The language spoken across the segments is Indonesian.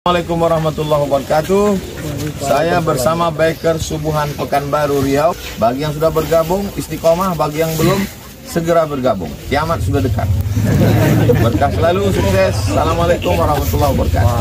Assalamualaikum warahmatullahi wabarakatuh. Saya bersama Biker Subuhan Pekanbaru Riau. Bagi yang sudah bergabung istiqomah, bagi yang belum segera bergabung. Kiamat sudah dekat. Berkah selalu, sukses. Assalamualaikum warahmatullahi wabarakatuh.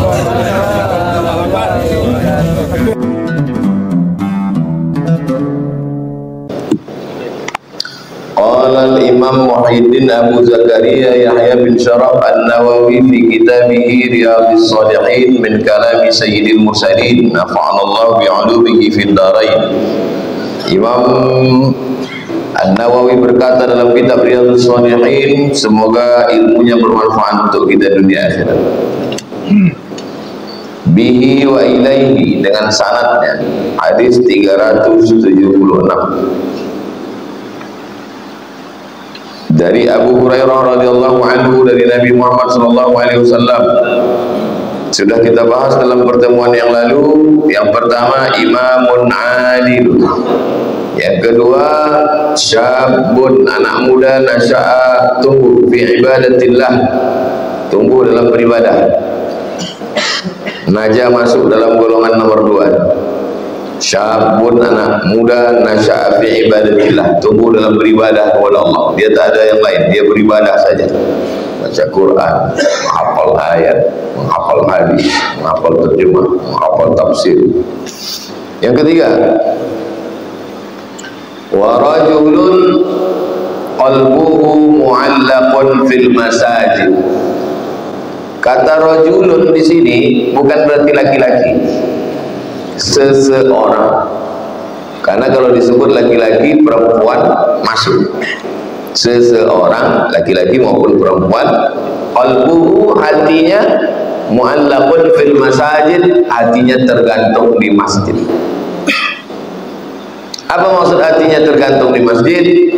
Qala al-Imam Muhyiddin Abu Zakaria Yahya bin Syaraf An-Nawawi fi kitabih Riyadhis Shalihin min kalami Sayyidil Mursalin nafa'anallahu bi'ulumihi fid dharain. Imam An-Nawawi berkata dalam kitab Riyadhis Shalihin, semoga ilmunya bermanfaat untuk kita dunia akhirat. Bihi wa ilaihi, dengan sanadnya, hadis 376 dari Abu Hurairah radhiyallahu anhu dari Nabi Muhammad sallallahu alaihi wasallam. Sudah kita bahas dalam pertemuan yang lalu. Yang pertama, imamun adil. Yang kedua, syabun, anak muda, nasya'a, tumbuh fi ibadatillah, tumbuh dalam beribadah. Naja masuk dalam golongan nomor 2. Syabun, anak muda, nasya'a fi ibadatillah, tumbuh dalam beribadah kepada Allah. Dia tak ada yang lain, dia beribadah saja. Baca Quran, menghafal ayat, menghafal hadis, menghafal terjemah, menghafal tafsir. Yang ketiga, wa rajulun qalbuhu mu'allaqun fil masajid. Kata rajulun di sini bukan berarti laki-laki, seseorang, karena kalau disebut laki-laki perempuan masuk. Seseorang laki-laki maupun perempuan, qalbuhu, hatinya, mu'allaqun fil masajid, hatinya tergantung di masjid. Apa maksud hatinya tergantung di masjid?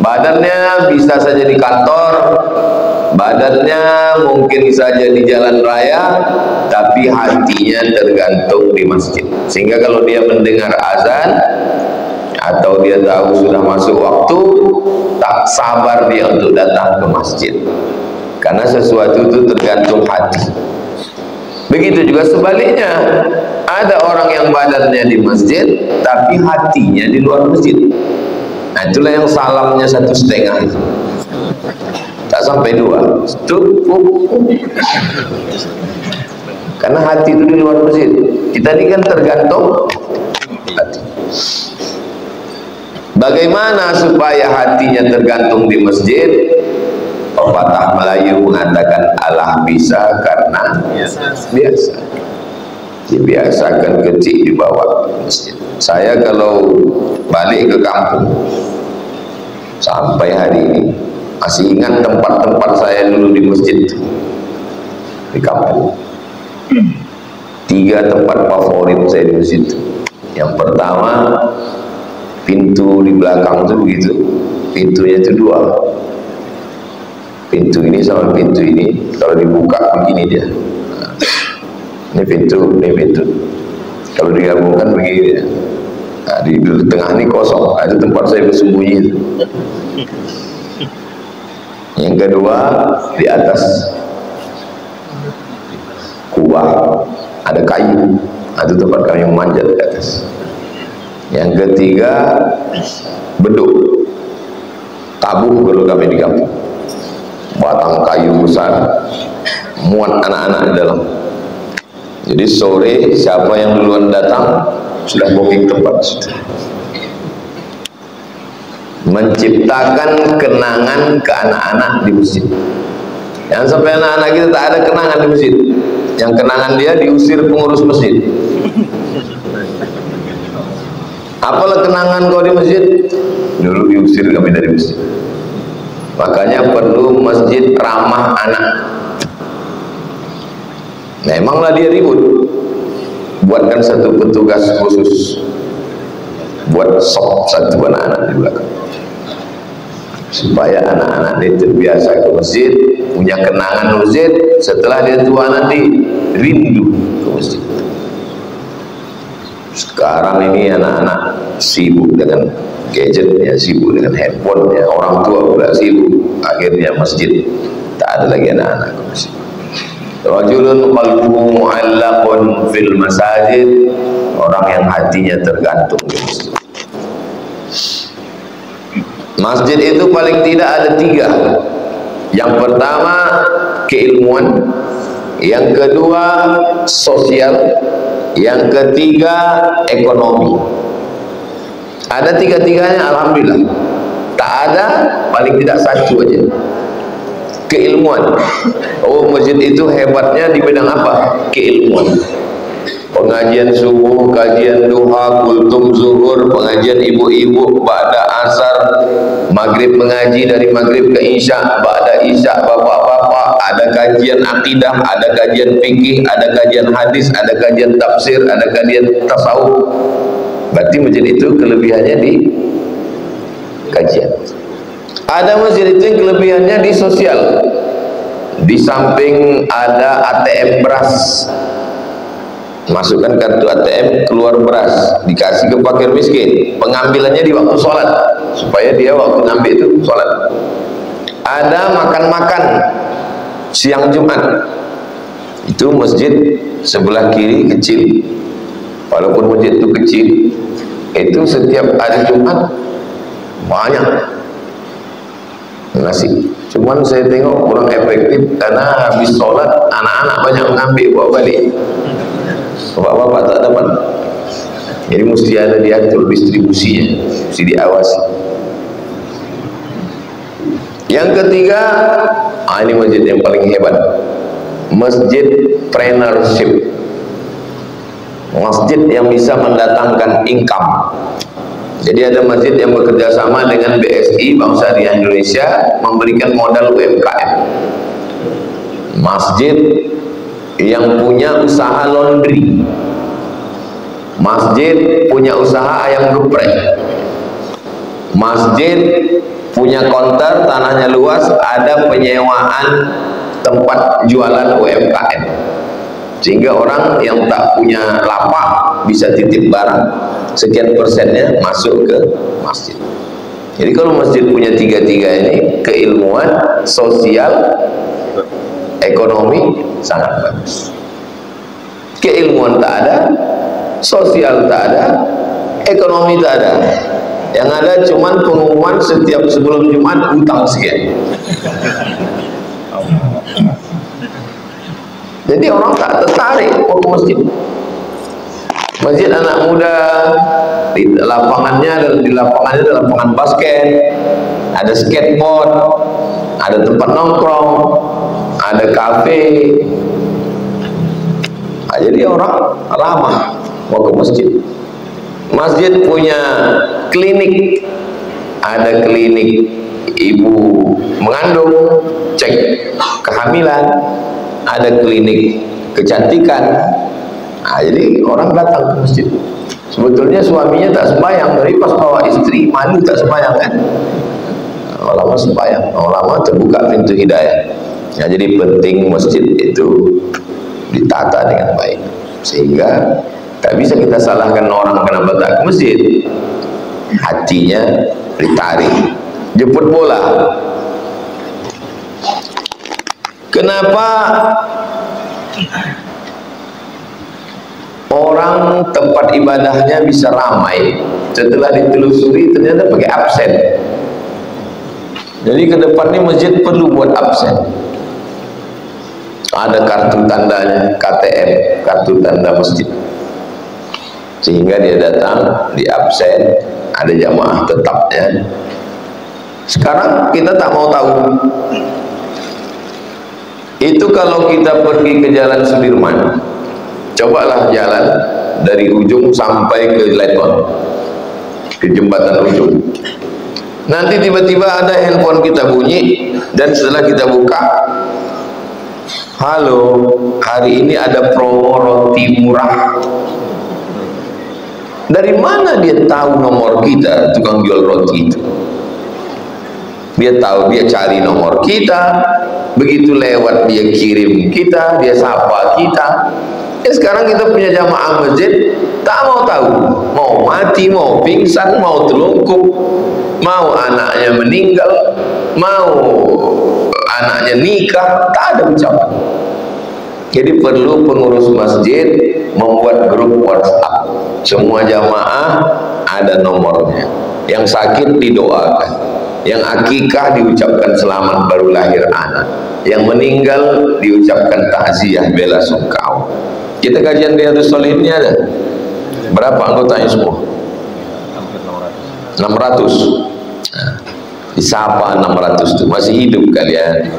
Badannya bisa saja di kantor, badannya mungkin saja di jalan raya, tapi hatinya tergantung di masjid. Sehingga kalau dia mendengar azan atau dia tahu sudah masuk waktu, tak sabar dia untuk datang ke masjid, karena sesuatu itu tergantung hati. Begitu juga sebaliknya, ada orang yang badannya di masjid tapi hatinya di luar masjid. Nah, itulah yang salamnya 1,5, tak sampai 2, karena hati itu di luar masjid. Kita ini kan tergantung hati. Bagaimana supaya hatinya tergantung di masjid? Pepatah Melayu mengatakan Allah bisa karena biasa. Dibiasakan kecil dibawa ke masjid. Saya kalau balik ke kampung sampai hari ini masih ingat tempat-tempat saya dulu di masjid di kampung. 3 tempat favorit saya di masjid. Yang pertama, pintu di belakang itu begitu, pintunya itu 2. Pintu ini sama pintu ini kalau dibuka begini dia. Ini pintu, ini pintu. Kalau digabungkan begini. Nah, di tengah ini kosong. Nah, itu tempat saya bersembunyi. Yang kedua, di atas kubah ada kayu. Nah, itu tempat kami memanjat di atas. Yang ketiga, beduk, tabuh kalau kami di kampung. Batang kayu besar, muat anak-anak di dalam. Jadi sore siapa yang duluan datang sudah booking tempat. Menciptakan kenangan ke anak-anak di masjid. Jangan sampai anak-anak kita tak ada kenangan di masjid. Yang kenangan dia diusir pengurus masjid. Apalah kenangan kau di masjid? Dulu diusir kami dari masjid. Makanya perlu masjid ramah anak. Memanglah dia ribut, buatkan satu petugas khusus buat sop satu anak-anak di belakang, supaya anak-anak dia terbiasa ke masjid, punya kenangan masjid. Setelah dia tua nanti rindu ke masjid. Sekarang ini anak-anak sibuk dengan gadgetnya, sibuk dengan handphonenya, orang tua pula sibuk. Akhirnya masjid tak ada lagi anak-anak ke masjid. Rajulun qalbuhu mu'allaqun fil masajid, orang yang hatinya tergantung di masjid. Masjid itu paling tidak ada 3. Yang pertama keilmuan, yang kedua sosial, yang ketiga ekonomi. Ada 3-tiganya, alhamdulillah. Tak ada paling tidak 1 aja. Keilmuan. Oh, masjid itu hebatnya di bidang apa? Keilmuan. Pengajian subuh, kajian duha, kultum zuhur, pengajian ibu-ibu, ba'da asar, maghrib mengaji dari maghrib ke isya, ba'da isya bapak-bapak, ada kajian akidah, ada kajian fikih, ada kajian hadis, ada kajian tafsir, ada kajian tasawuf. Berarti masjid itu kelebihannya di kajian. Ada masjid itu yang kelebihannya di sosial. Di samping ada ATM beras, masukkan kartu ATM, keluar beras, dikasih ke fakir miskin. Pengambilannya di waktu sholat, supaya dia waktu ngambil itu sholat. Ada makan-makan siang Jumat, itu masjid sebelah kiri kecil. Walaupun masjid itu kecil, itu setiap hari Jumat banyak nasi. Cuman saya tengok kurang efektif karena habis sholat anak-anak banyak mengambil bawa balik. Bapak-bapak tak dapat. Jadi mesti ada diatur distribusinya, mesti diawasi. Yang ketiga, ini masjid yang paling hebat, masjid preneurship. Masjid yang bisa mendatangkan income. Jadi ada masjid yang bekerja sama dengan BSI, Bank Syariah Indonesia, memberikan modal UMKM. Masjid yang punya usaha laundry, masjid punya usaha ayam geprek, masjid punya konter, tanahnya luas, ada penyewaan tempat jualan UMKM, sehingga orang yang tak punya lapak bisa titip barang, sekian persennya masuk ke masjid. Jadi kalau masjid punya 3-3 ini, keilmuan, sosial, ekonomi, sangat bagus. Keilmuan tak ada, sosial tak ada, ekonomi tak ada. Yang ada cuman pengumuman setiap sebelum Jumat, utang sekian. Jadi orang tak tertarik ke masjid. Masjid anak muda, di lapangannya ada lapangan basket, ada skateboard, ada tempat nongkrong, ada kafe. Nah, jadi orang ramah mau ke masjid. Masjid punya klinik, ada klinik ibu mengandung, cek kehamilan, ada klinik kecantikan. Nah, jadi orang datang ke masjid. Sebetulnya suaminya tak sembahyang, tapi pas bawa istri malu tak sembahyang kan. Lama sembahyang, lama terbuka pintu hidayah. Ya, jadi penting masjid itu ditata dengan baik, sehingga tak bisa kita salahkan orang kenapa tak ke masjid. Hatinya ditarik. Jemput bola, kenapa orang tempat ibadahnya bisa ramai? Setelah ditelusuri ternyata pakai absen. Jadi ke depan ini masjid perlu buat absen. Ada kartu tandanya, KTM, kartu tanda masjid, sehingga dia datang di absen, ada jamaah tetapnya. Sekarang kita tak mau tahu. Itu kalau kita pergi ke Jalan Sudirman, cobalah jalan dari ujung sampai ke Leton, ke jembatan ujung. Nanti tiba-tiba ada handphone kita bunyi, dan setelah kita buka, halo, hari ini ada promo roti murah. Dari mana dia tahu nomor kita, tukang jual roti itu? Dia tahu, dia cari nomor kita, begitu lewat dia kirim kita, dia sapa kita. Ya, sekarang kita punya jamaah masjid, tak mau tahu, mau mati, mau pingsan, mau telungkup, mau anaknya meninggal, mau anaknya nikah, tak ada ucapan. Jadi perlu pengurus masjid membuat grup WhatsApp, semua jamaah ada nomornya. Yang sakit didoakan, yang akikah diucapkan selamat baru lahir anak, yang meninggal diucapkan takziah bela sungkawa. Kita kajian Riyadhus Shalihin ini ada berapa anggotanya semua? 600. Nah, disapa 600 itu masih hidup kalian.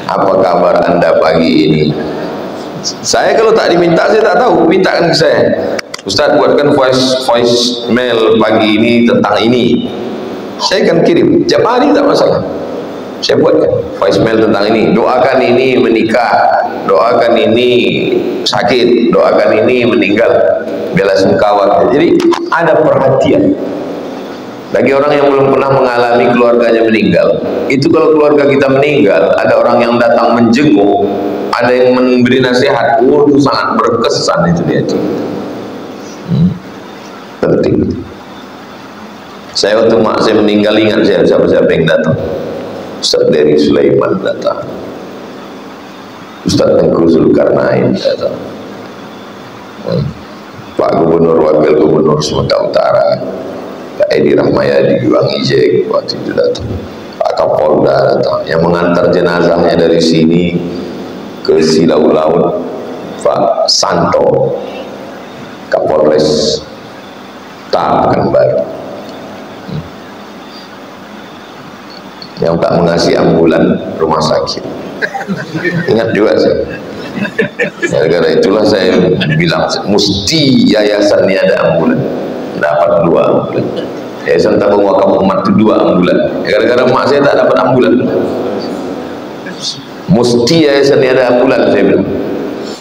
Apa kabar anda pagi ini? Saya kalau tak diminta saya tak tahu, mintakan ke saya, Ustaz buatkan voice mail pagi ini tentang ini, saya akan kirim tiap hari, tak masalah. Saya buatkan voice mail tentang ini, doakan ini menikah, doakan ini sakit, doakan ini meninggal, bela sungkawa. Jadi ada perhatian bagi orang yang belum pernah mengalami keluarganya meninggal. Itu kalau keluarga kita meninggal, ada orang yang datang menjenguk, ada yang memberi nasihat, itu sangat berkesan itu dia. Penting. Saya waktu mak saya meninggal ingat saya siapa-siapa yang datang. Ustaz dari Sulaiman datang, Ustaz Tengku Zulkarnain datang, Pak Gubernur, Wakil Gubernur Sumatera Utara Pak Edi Rahmayadi Bang Ijek waktu itu datang, Pak Kapolda datang, yang mengantar jenazahnya dari sini ke Silau Laut Pak Santo, Kapolres Pekanbaru, yang tak mengasih ambulan rumah sakit. Ingat juga saya. Gara-gara itulah saya bilang mesti yayasan ini ada ambulan, dapat 2 ambulan. Yayasan Tabung Wakaf Umat itu 2 ambulan. Gara-gara mak saya tak dapat ambulan, mesti yayasan ini ada ambulan. Saya bilang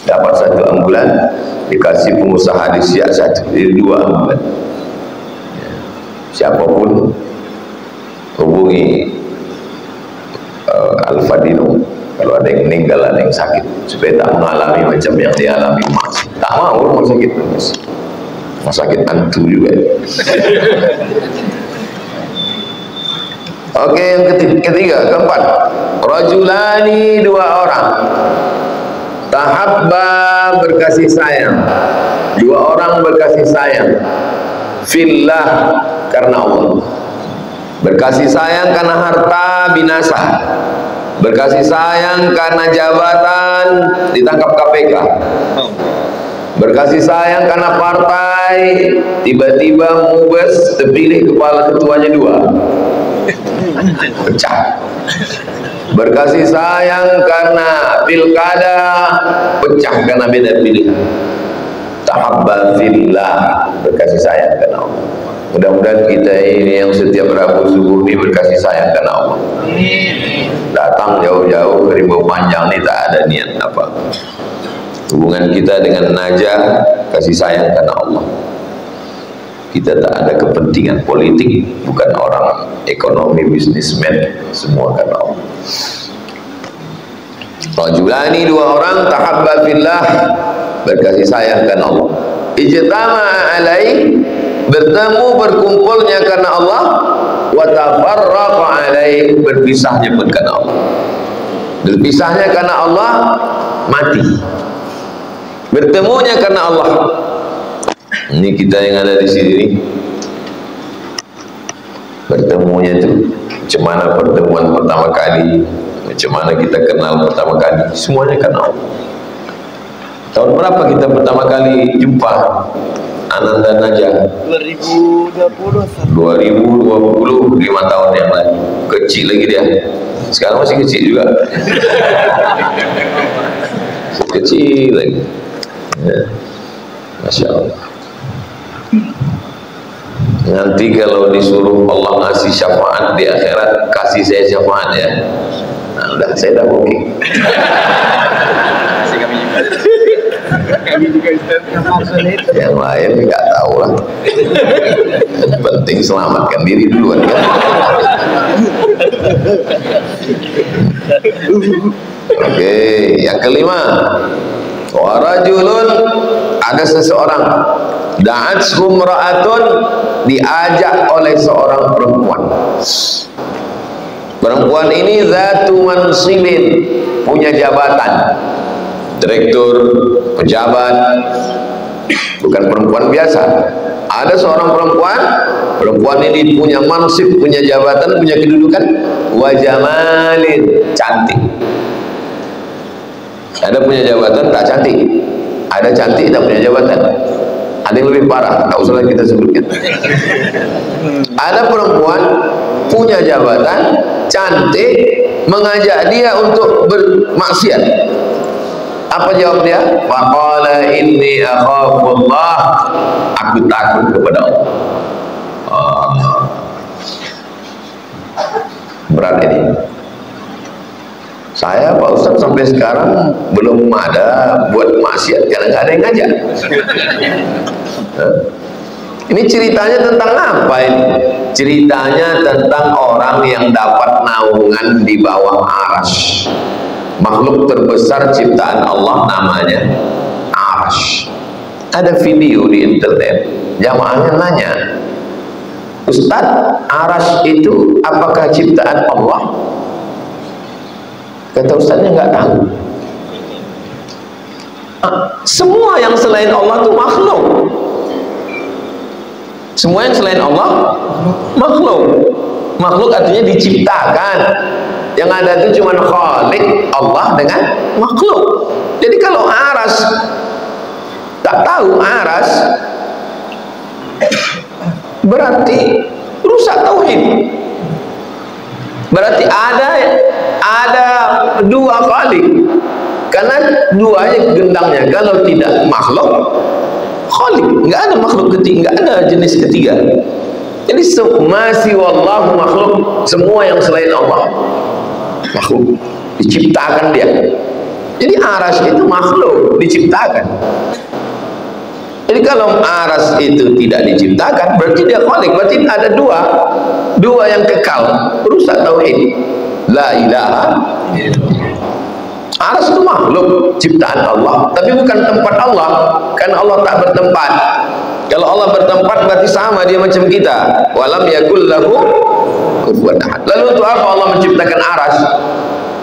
dapat 1 ambulan, dikasih pengusaha di Siak 1, jadi 2 ambulan. Siapapun hubungi Al-Fadino kalau ada yang meninggal, ada yang sakit, supaya tak mengalami macam yang dialami Mas. Tak mau rumah sakit, Mas. Rumah sakit hantu juga. Oke, yang ketiga, keempat, rajulani, 2 orang, tahabba, berkasih sayang, 2 orang berkasih sayang, fillah, karena Allah. Berkasih sayang karena harta binasa, berkasih sayang karena jabatan ditangkap KPK, berkasih sayang karena partai tiba-tiba mubes terpilih kepala ketuanya 2, pecah. Berkasih sayang karena pilkada, pecah karena beda pilihan. Tahabba fillah, berkasih sayang karena Allah. Mudah-mudahan kita ini yang setiap Rabu subuh ini berkasih sayang karena Allah. Datang jauh-jauh ke Rimau Panjang ini tak ada niat apa. Hubungan kita dengan Najah kasih sayang karena Allah. Kita tak ada kepentingan politik, bukan orang ekonomi bisnismen, semua karena Allah. Rajulani, 2 orang, tahabba fillah, berkasih sayang karena Allah. Ijtama'a alaih, bertemu berkumpulnya karena Allah, wa tafarraqa alaih, berpisahnya pun karena Allah. Berpisahnya karena Allah, mati. Bertemunya karena Allah. Ini kita yang ada di sini, bertemunya itu macam mana pertemuan pertama kali, macam mana kita kenal pertama kali, semuanya karena Allah. Tahun berapa kita pertama kali jumpa Ananda Najah? 2020, 5 tahun yang lalu. Kecil lagi dia, sekarang masih kecil juga. Kecil lagi ya. Masya Allah. Nanti kalau disuruh Allah ngasih syafaat di akhirat, kasih saya syafaat ya. Nah, udah saya dah booking. Yang lain nggak tahu lah. Penting selamatkan diri duluan kan. Oke, yang kelima, warajulun, ada seseorang, da'atshu imra'atun, diajak oleh seorang perempuan. Perempuan ini zatu mansibin, punya jabatan, direktur, pejabat, bukan perempuan biasa. Ada seorang perempuan ini punya mansib, punya jabatan, punya kedudukan, wa jamalin, cantik. Ada punya jabatan tak cantik, ada cantik tak punya jabatan. Ada yang lebih parah, tak usah lagi kita sebutkan. Ada perempuan punya jabatan, cantik, mengajak dia untuk bermaksiat. Apa jawab dia? Faqala inni akhafullah, aku takut kepada Allah. Berat ini. Saya Pak Ustaz sampai sekarang belum ada buat maksiat karena nggak ada yang ngajak. Ini ceritanya tentang apa ini? Ceritanya tentang orang yang dapat naungan di bawah arsy. Makhluk terbesar ciptaan Allah namanya arsy. Ada video di internet, jamaahnya nanya, Ustaz, arsy itu apakah ciptaan Allah? Kata Ustaznya nggak tahu. Semua yang selain Allah itu makhluk. Semua yang selain Allah makhluk. Makhluk artinya diciptakan. Yang ada itu cuma Khalik, Allah dengan makhluk. Jadi kalau aras tak tahu aras, berarti rusak tauhid. Berarti ada dua Khalik. Karena duanya gendangnya. Kalau tidak makhluk, Khalik, nggak ada makhluk ketiga, nggak ada jenis ketiga. Jadi masih wallahu makhluk, semua yang selain Allah makhluk, diciptakan dia. Jadi aras itu makhluk, diciptakan. Jadi kalau aras itu tidak diciptakan, berarti dia Khalik, berarti ada dua yang kekal, rusak tauhid. La ilaha illallah. Aras itu makhluk ciptaan Allah, tapi bukan tempat Allah, karena Allah tak bertempat. Kalau Allah bertempat berarti sama dia macam kita. Walam yakul lahu kufuwan ahad. Lalu untuk apa Allah menciptakan aras?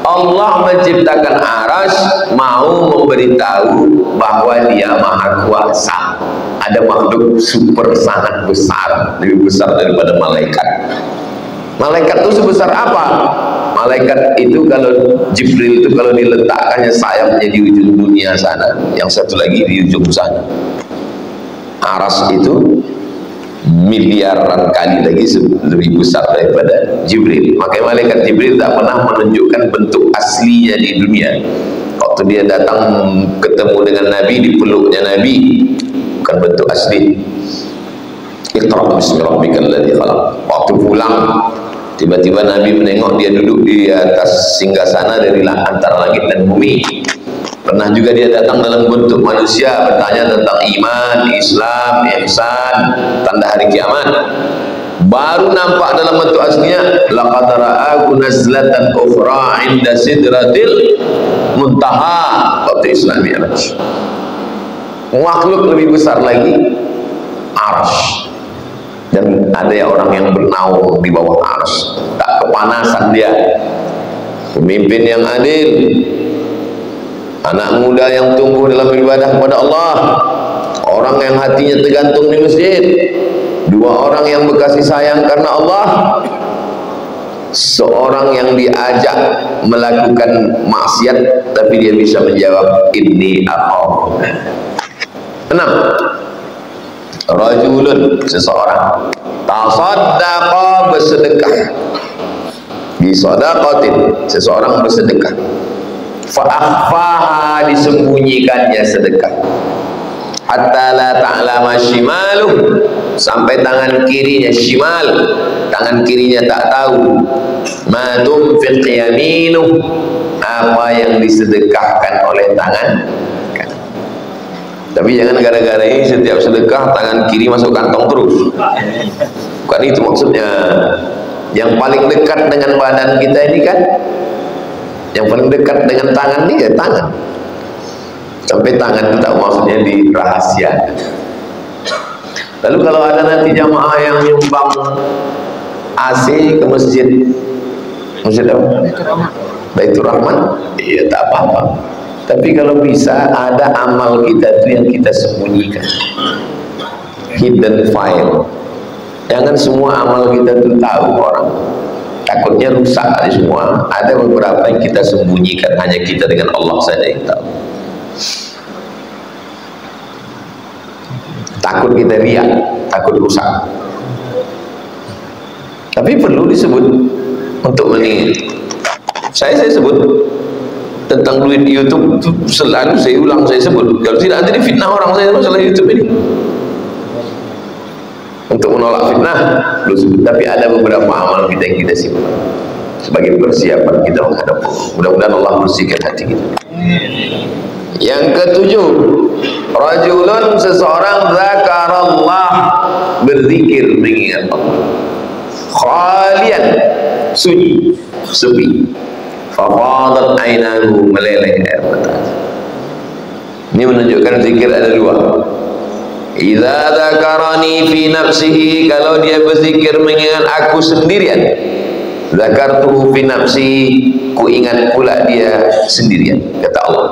Allah menciptakan aras mau memberitahu bahwa dia maha kuasa. Ada makhluk super sangat besar, lebih besar daripada malaikat. Malaikat itu sebesar apa? Malaikat itu kalau Jibril itu kalau diletakkannya sayapnya di ujung dunia sana, yang satu lagi di ujung sana. Aras itu miliaran kali lagi lebih besar daripada Jibril. Makanya malaikat Jibril tak pernah menunjukkan bentuk aslinya di dunia. Waktu dia datang ketemu dengan Nabi, dipeluknya Nabi, bukan bentuk asli. Iqra bismi rabbikal ladzi khalaq. Waktu pulang, tiba-tiba Nabi menengok dia duduk di atas singgasana dari antara langit dan bumi. Pernah juga dia datang dalam bentuk manusia, bertanya tentang iman, Islam, ihsan, tanda hari kiamat. Baru nampak dalam bentuk aslinya, laqad ra'ahu nazlatan ukhra 'inda sidratil muntaha, waktu Isra Mi'raj. Makhluk lebih besar lagi, arsy. Dan ada orang yang bernaung di bawah arsy, tak kepanasan dia. Pemimpin yang adil, anak muda yang tumbuh dalam ibadah kepada Allah, orang yang hatinya tergantung di masjid, dua orang yang berkasih sayang karena Allah, seorang yang diajak melakukan maksiat tapi dia bisa menjawab inni akhaf. 6. Rajulun, seseorang tasaddaqa, bersedekah, bi sadaqatin, seseorang bersedekah, fa'akhfaha, disembunyikannya sedekah, hatta la ta'lama shimaluh, sampai tangan kirinya, shimal, tangan kirinya tak tahu, ma tunfiq yaminuh, apa yang disedekahkan oleh tangan. Tapi jangan gara-gara ini setiap sedekah tangan kiri masuk kantong terus, bukan itu maksudnya. Yang paling dekat dengan badan kita ini kan, yang paling dekat dengan tangan ini ya tangan. Sampai tangan itu tak maksudnya dirahasiakan. Lalu kalau ada nanti jamaah yang nyumbang AC ke masjid, Masjid apa? Baitur Rahman. Iya, tak apa-apa. Tapi kalau bisa ada amal kita itu yang kita sembunyikan, hidden file. Jangan semua amal kita itu tahu orang, takutnya rusak semua. Ada beberapa yang kita sembunyikan, hanya kita dengan Allah saja yang tahu. Takut kita riak, takut rusak. Tapi perlu disebut untuk meninggal. Saya sebut tentang duit YouTube selalu saya ulang, saya sebut. Kalau tidak nanti fitnah orang saya masalah YouTube ini. Untuk menolak fitnah belum sebut. Tapi ada beberapa amal kita yang kita simpan sebagai persiapan kita menghadap Allah. Mudah-mudahan Allah bersihkan hati kita. Yang ketujuh, rajulun, seseorang zakarallah, berzikir mengingat Allah, khalian, sunyi, sepi, fafadat ainahu, meleleh air mata. Ini menunjukkan zikir ada dua. Idza dzakarani fi nafsihi, kalau dia berzikir mengingat aku sendirian, zakartuhu fi nafsi, ku ingat pula dia sendirian, kata Allah.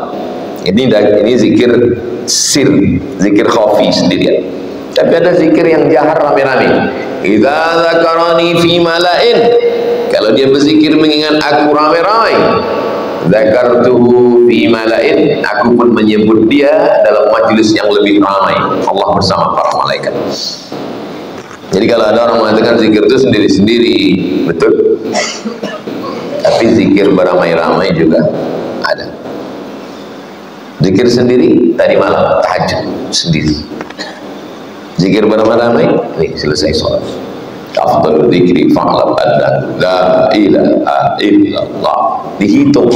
Ini zikir sir, zikir khafi sendirian. Tapi ada zikir yang jahar rame-rame. Idza dzakarani fi mala'in, kalau dia berzikir mengingat aku ramai-ramai, zakartuhu fi mala'in, aku pun menyebut dia dalam majlis yang lebih ramai, Allah bersama para malaikat. Jadi kalau ada orang mengatakan zikir itu sendiri-sendiri, betul. Tapi zikir beramai-ramai juga ada. Zikir sendiri tadi malam tahajud sendiri. Zikir beramai-ramai, nih selesai sholat. Afdalul dzikri fa'lam anna la ilaha illallah, dihitung.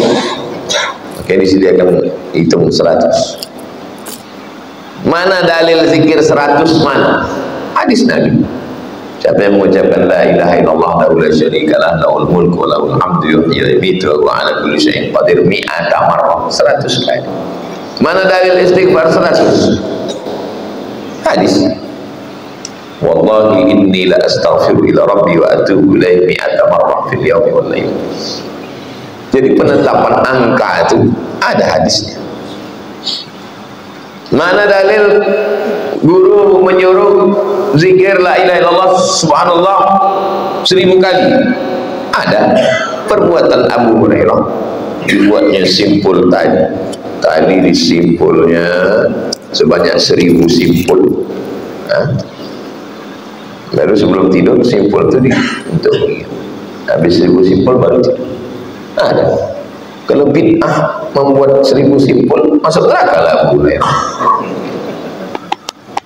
Oke, disediakan hitung 100. Mana dalil zikir 100? Mana? Hadis Nabi. Siapa yang mengucapkan la ilaha illallah la syarika lah, lahul mulku wa lahul hamdu yuhyi wa yumiitu wa huwa ala kulli syai'in qadir, 100 marrah, 100 kali. Mana dalil istighfar 100? Hadis. Wallahi inni la astaghfiru ila rabbi wa atubu ilaihi 100 marrah fil yawmi wal lail. Jadi penetapan angka itu ada hadisnya. Mana dalil guru menyuruh zikir la ilaha illallah subhanallah 1000 kali? Ada. Perbuatan Abu Hurairah dibuatnya simpul tadi. Tadi disimpulnya sebanyak 1000 simpul. Baru sebelum tidur simpul itu untuk habis 1000 simpul baru tidur. Ada. Kalau bid'ah membuat 1000 simpul, masuk neraka lah Abu Hurairah.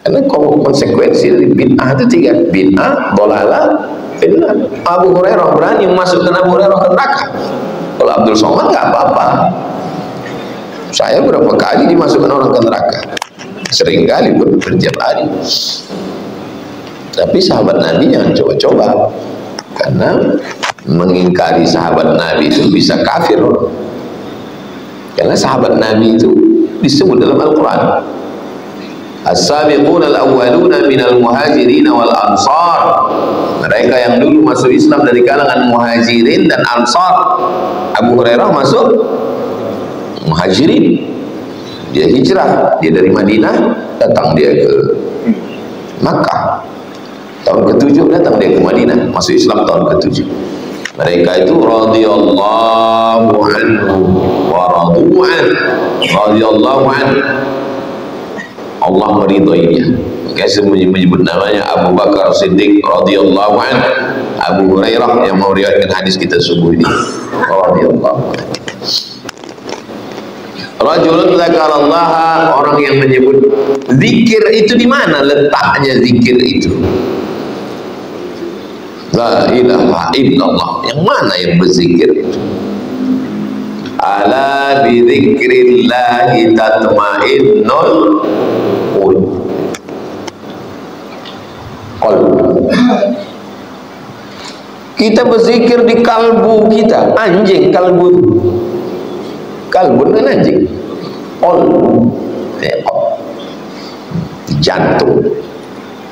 Karena konsekuensi dari bid'ah itu 3. Bid'ah, dhalalah, fitnah. Abu Hurairah berani memasukkan Abu Hurairah ke neraka. Kalau Abdul Somad nggak apa-apa. Saya berapa kali dimasukkan orang ke neraka? Sering kali, berjam hari. Tapi sahabat Nabi jangan coba-coba, karena mengingkari sahabat Nabi itu bisa kafir. Karena sahabat Nabi itu disebut dalam Al-Quran, as-sabiquna al-awwaluna minal muhajirin wal ansar, mereka yang dulu masuk Islam dari kalangan muhajirin dan ansar. Abu Hurairah masuk muhajirin, dia hijrah, dia dari Madinah datang dia ke Makkah. Tahun ke-7 datang dia ke Madinah, masuk Islam tahun ke-7. Mereka itu radhiyallahu anhu wa radu'an, radhiyallahu anhu, Allah meridhoinya. Maka saya menyebut namanya Abu Bakar Siddiq radhiyallahu anhu, Abu Hurairah yang meriwayatkan hadis kita subuh ini radhiyallahu anhu. Rajulun zakarallaha, orang yang menyebut. Zikir itu di mana letaknya zikir itu? La ilaha illallah, yang mana yang berzikir itu? Ala bi dzikrillahi tatma'innul qulub. Kita berzikir di kalbu kita, anjing kalbu. Kalbu kan anjing. Jantung.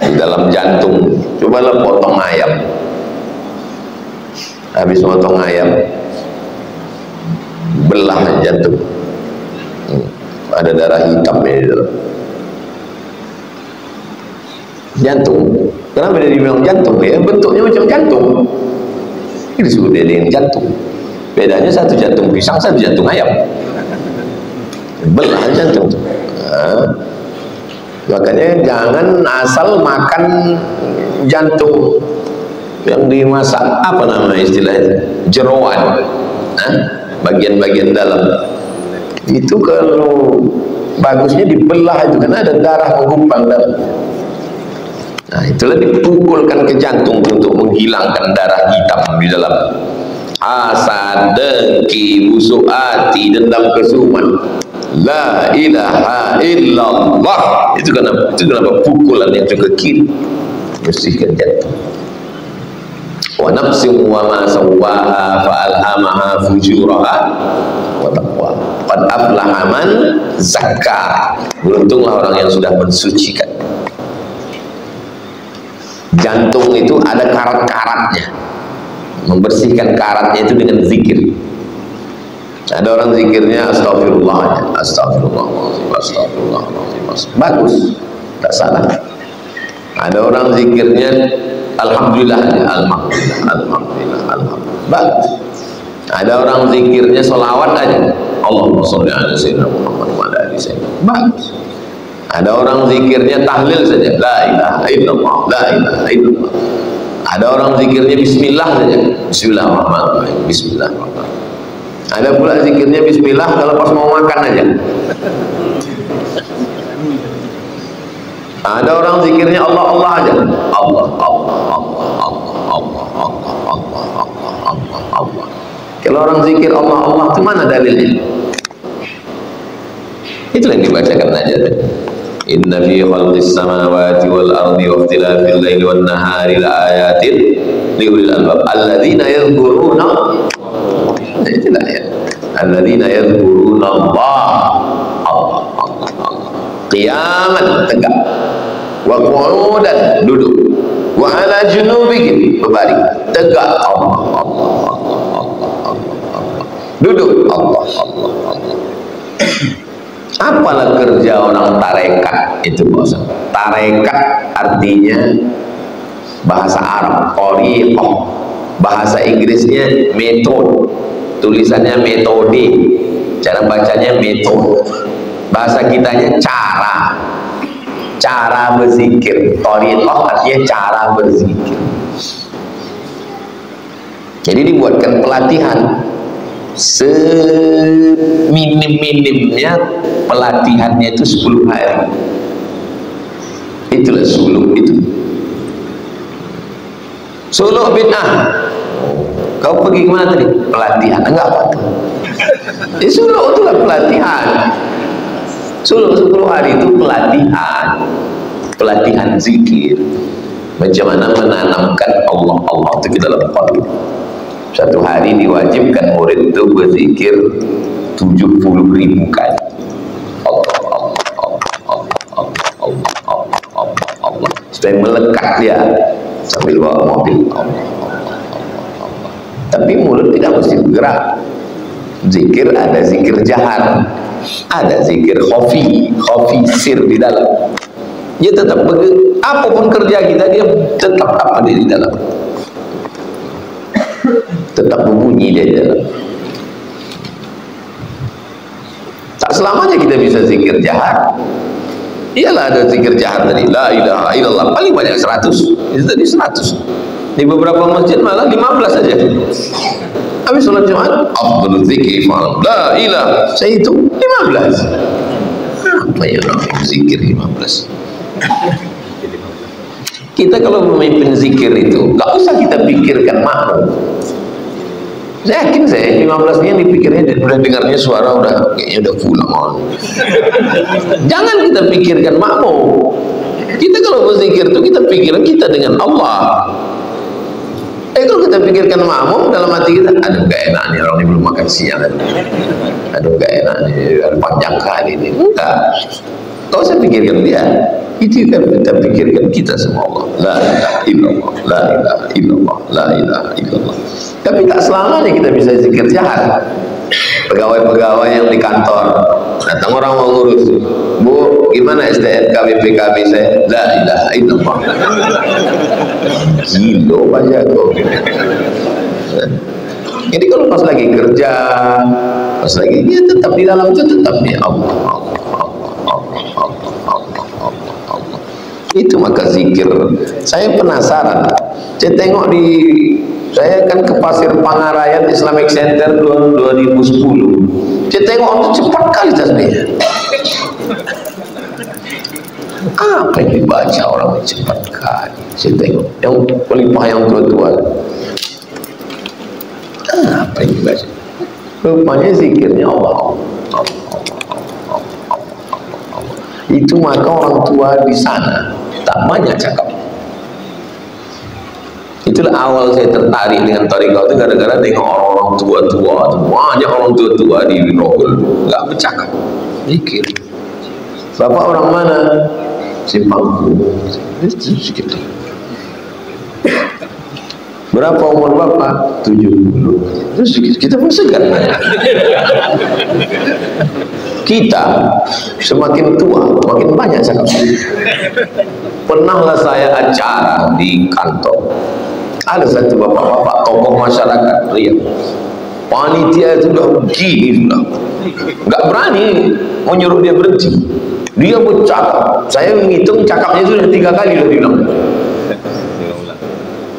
Di dalam jantung, cobalah potong ayam. habis motong ayam, belah jantung, ada darah hitamnya di dalam jantung. Kenapa dia dibilang jantung? Ya bentuknya macam jantung, ini disebut dia dengan jantung. Bedanya satu jantung pisang, satu jantung ayam, belah jantung. Makanya jangan asal makan jantung yang dimasak, apa nama istilahnya, jeroan, bagian-bagian dalam itu. Kalau bagusnya dibelah itu, karena ada darah menggumpal dalam. Nah, itulah dipukulkan ke jantung untuk menghilangkan darah hitam di dalam. Hasad, dengki, busuk hati, dendam, kesuman, la ilaha illallah. Itu kenapa pukulan yang ke kiri bersihkan jantung. Wa nafsin wa ma sawwaha fa alhamaha fujuraha wa taqwa. Qad aflaha man zakka. Beruntunglah orang yang sudah mensucikan. Jantung itu ada karat-karatnya. Membersihkan karatnya itu dengan zikir. Ada orang zikirnya astagfirullah, astagfirullahaladzim, astagfirullahaladzim, bagus, tak salah. Ada orang zikirnya alhamdulillah, alhamdulillah, alhamdulillah, alhamdulillah, bagus. Ada orang zikirnya sholawat aja, Allahumma sholli ala sayyidina Muhammad wa ala ali sayyidina, bagus. Ada orang zikirnya tahlil saja, la ilaha illallah, la ilaha illallah. Ada orang zikirnya bismillah saja, bismillahirrahmanirrahim, bismillahirrahmanirrahim. Ada pula zikirnya bismillah kalau pas mau makan aja. Ada orang zikirnya Allah Allah aja, Allah Allah Allah Allah Allah Allah Allah Allah Allah Allah. Kalau orang zikir Allah Allah itu mana dalilnya? Itu yang dibacakan aja. Inna fi khalqis samawati wal ardi wa ikhtilafil laili wan nahari laayatin liulil albab alladzina yadhkuruna, itulah ya, alladzina yadhkuruna Allah, Allah Allah Allah, qiyaman, tegak, wa qu'udan, duduk, wa ala junubihim, berbaring, tegak, Allah Allah Allah Allah Allah Allah, duduk, Allah Allah Allah. Apalah kerja orang tarekat itu, bos? Tarekat artinya bahasa Arab thariqah, bahasa Inggrisnya method, tulisannya metode, cara bacanya method, bahasa kitanya cara berzikir. Thariqah artinya cara berzikir. Jadi dibuatkan pelatihan, seminim-minimnya pelatihannya itu 10 hari. Itulah suluk itu. Suluk bid'ah. Kau pergi kemana tadi? Pelatihan. Enggak apa tuh. Suluk itu kan pelatihan. Suluk 10 hari itu pelatihan. Pelatihan zikir. Macam mana menanamkan Allah Allah itu ke dalam qalbi. Satu hari diwajibkan murid itu berzikir 70.000 kali. Allah Allah Allah Allah Allah Allah Allah Allah Allah, supaya melekat dia sambil bawa mobil. Allah Allah Allah Allah. Tapi mulut tidak mesti bergerak. Zikir ada zikir jahar, ada zikir khafi sir di dalam. Dia tetap apapun kerja kita, dia tetap apa dia di dalam, tetap berbunyi dia di dalam. Tak selamanya kita bisa zikir jahar. Iyalah ada zikir jahar tadi, la ilaha illallah, paling banyak 100. Itu tadi 100. Di beberapa masjid malah 15 saja. Habis sholat Jumat, afdhalul dzikri la ilaha, saya itu 15. Apa ya orang zikir 15? Kita kalau memimpin zikir itu, gak usah kita pikirkan makmum. Saya yakin 15 ini dipikirnya, udah dengarnya suara kayaknya udah pulang. Jangan kita pikirkan makmum. Kita kalau berzikir itu kita pikiran kita dengan Allah. Kalau kita pikirkan makmum, dalam hati kita, aduh gak enak nih orang ini belum makan siang, aduh gak enak nih panjang kali ini. Enggak, kau usah pikirkan dia. Itu kan kita pikirkan kita semua Allah. La ilaha illallah, la ilaha illallah, la ilaha illallah. Tapi tak selamanya kita bisa zikir jahat. Pegawai-pegawai yang di kantor, datang orang mau ngurus, Bu, gimana STNK BPKB saya? La ilaha illallah. Gilo banyak kok. Jadi kalau pas lagi kerja, pas lagi dia tetap di dalam itu tetap dia Allah. Itu maka zikir. Saya penasaran. Saya tengok saya kan ke Pasir Pangarayan Islamic Center 2010. Saya tengok itu cepat kali tasbihnya. Apa yang dibaca orang cepat kali. Saya tengok yang pelipah yang tua-tua. Apa yang dibaca? Rupanya zikirnya Allah. Itu maka orang tua di sana tak banyak cakap. Itulah awal saya tertarik dengan tarekat itu gara-gara tengok orang-orang tua-tua, banyak orang tua-tua di Rogol nggak bercakap, zikir. Bapak orang mana? Simpangku. Sedikit. Berapa umur bapak? 70. Terus kita pun segan. Kita semakin tua, makin banyak cakap. Pernahlah saya acara di kantor. Ada satu bapak-bapak tokoh masyarakat Riau. Panitia itu sudah begini sudah, nggak berani menyuruh dia berhenti. Dia bercakap. Saya menghitung cakapnya sudah 3 kali sudah diulang.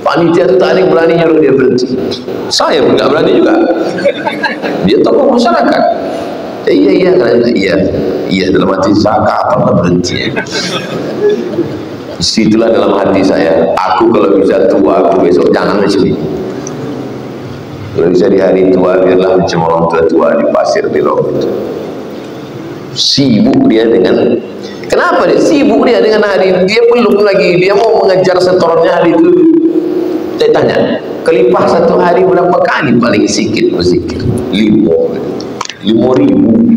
Panitia itu tak ada yang berani nyuruh dia berhenti. Saya pun nggak berani juga. Dia tokoh masyarakat. Iya dalam hati saya apa berhenti. Disitulah dalam hati saya, aku kalau bisa tua, aku besok jangan macam ini. Kalau bisa di hari tua, biarlah macam orang tua-tua di pasir di laut. Sibuk dia dengan, kenapa dia sibuk dia dengan hari, dia belum lagi, dia mau mengejar setorannya hari itu. Saya tanya, kelipah satu hari berapa kali paling sedikit berzikir? 5.000. 5.000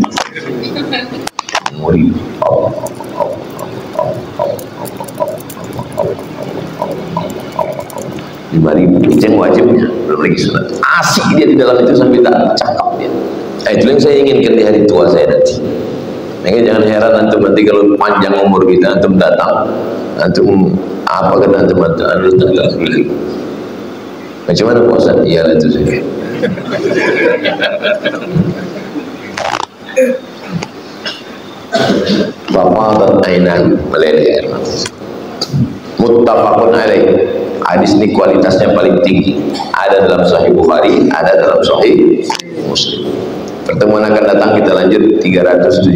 itu yang wajibnya, belum lagi sunat. Asik dia di dalam itu sampai tak cakap dia. Itu yang saya inginkan di hari tua saya nanti. Makanya jangan heran antum nanti kalau panjang umur kita, antum datang, antum apa kan antum macam mana Pak Ustaz? Iyalah itu saja. Bapak dan ainan meleleh air mata. Muttafaqun alaih. Hadis ini kualitasnya paling tinggi. Ada dalam Sahih Bukhari, ada dalam Sahih Muslim. Pertemuan akan datang kita lanjut 377.